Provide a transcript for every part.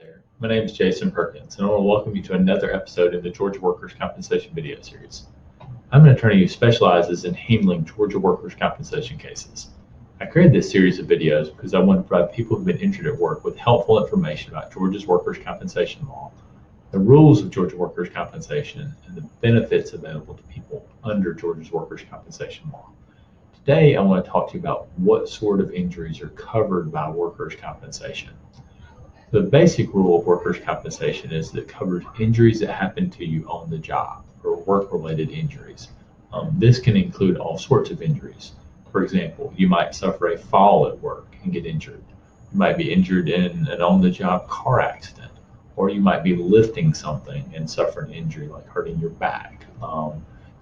There. My name is Jason Perkins, and I want to welcome you to another episode in the Georgia Workers' Compensation video series. I'm an attorney who specializes in handling Georgia workers' compensation cases. I created this series of videos because I want to provide people who've been injured at work with helpful information about Georgia's workers' compensation law, the rules of Georgia workers' compensation, and the benefits available to people under Georgia's workers' compensation law. Today, I want to talk to you about what sort of injuries are covered by workers' compensation. The basic rule of workers' compensation is that it covers injuries that happen to you on the job or work-related injuries. This can include all sorts of injuries. For example, you might suffer a fall at work and get injured. You might be injured in an on-the-job car accident, or you might be lifting something and suffer an injury like hurting your back.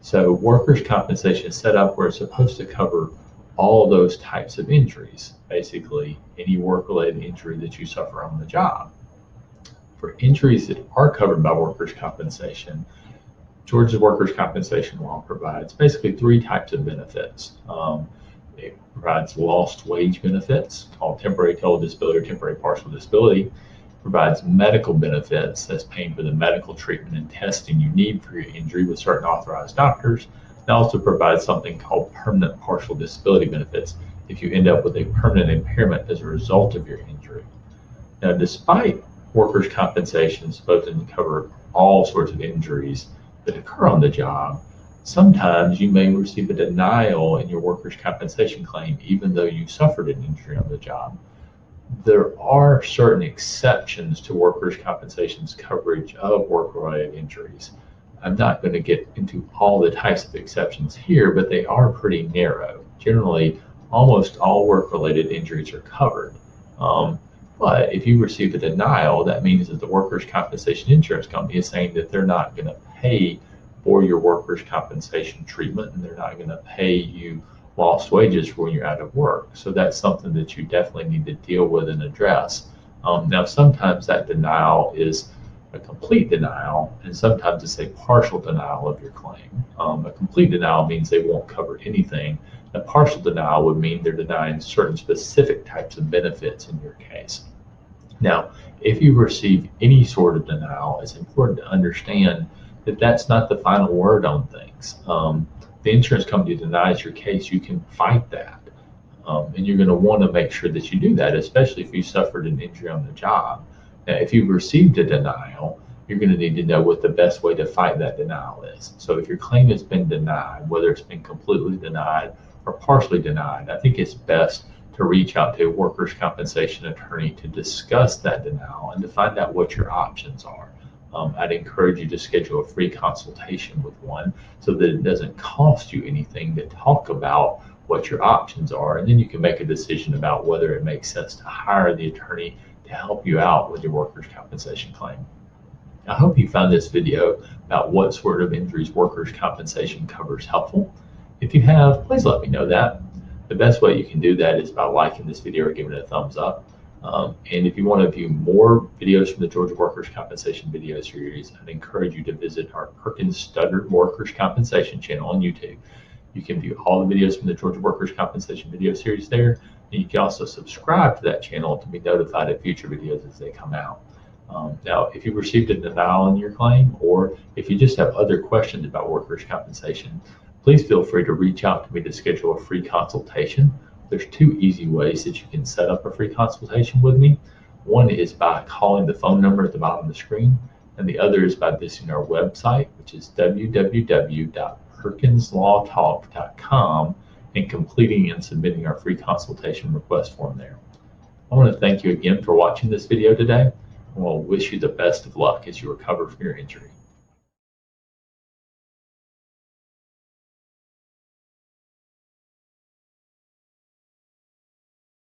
So workers' compensation is set up where it's supposed to cover all those types of injuries, basically any work-related injury that you suffer on the job. For injuries that are covered by workers' compensation, Georgia's workers' compensation law provides basically three types of benefits. It provides lost wage benefits called temporary total disability or temporary partial disability. It provides medical benefits that's paying for the medical treatment and testing you need for your injury with certain authorized doctors. It also provides something called permanent partial disability benefits if you end up with a permanent impairment as a result of your injury. Now, despite workers' compensation supposed to cover all sorts of injuries that occur on the job, sometimes you may receive a denial in your workers' compensation claim even though you suffered an injury on the job. There are certain exceptions to workers' compensation's coverage of work-related injuries. I'm not going to get into all the types of exceptions here, but they are pretty narrow. Generally, almost all work-related injuries are covered. But if you receive a denial, that means that the workers' compensation insurance company is saying that they're not going to pay for your workers' compensation treatment, and they're not going to pay you lost wages for when you're out of work. So that's something that you definitely need to deal with and address. Now, sometimes that denial is a complete denial, and sometimes it's a partial denial of your claim. A complete denial means they won't cover anything. A partial denial would mean they're denying certain specific types of benefits in your case. Now, if you receive any sort of denial, it's important to understand that that's not the final word on things. The insurance company denies your case, you can fight that. And you're going to want to make sure that you do that, especially if you suffered an injury on the job. Now, if you've received a denial, you're going to need to know what the best way to fight that denial is. So if your claim has been denied, whether it's been completely denied or partially denied, I think it's best to reach out to a workers' compensation attorney to discuss that denial and to find out what your options are. I'd encourage you to schedule a free consultation with one so that it doesn't cost you anything to talk about what your options are, and then you can make a decision about whether it makes sense to hire the attorney to help you out with your workers' compensation claim. I hope you found this video about what sort of injuries workers' compensation covers helpful. If you have, please let me know that. The best way you can do that is by liking this video or giving it a thumbs up. And if you want to view more videos from the Georgia Workers' Compensation video series, I'd encourage you to visit our Perkins Studdard Workers' Compensation channel on YouTube. You can view all the videos from the Georgia Workers' Compensation video series there, and you can also subscribe to that channel to be notified of future videos as they come out. Now, if you received a denial in your claim, or if you just have other questions about workers' compensation, please feel free to reach out to me to schedule a free consultation. There's two easy ways that you can set up a free consultation with me. One is by calling the phone number at the bottom of the screen, and the other is by visiting our website, which is www.perkinslawtalk.com, and completing and submitting our free consultation request form there. I want to thank you again for watching this video today, and we'll wish you the best of luck as you recover from your injury.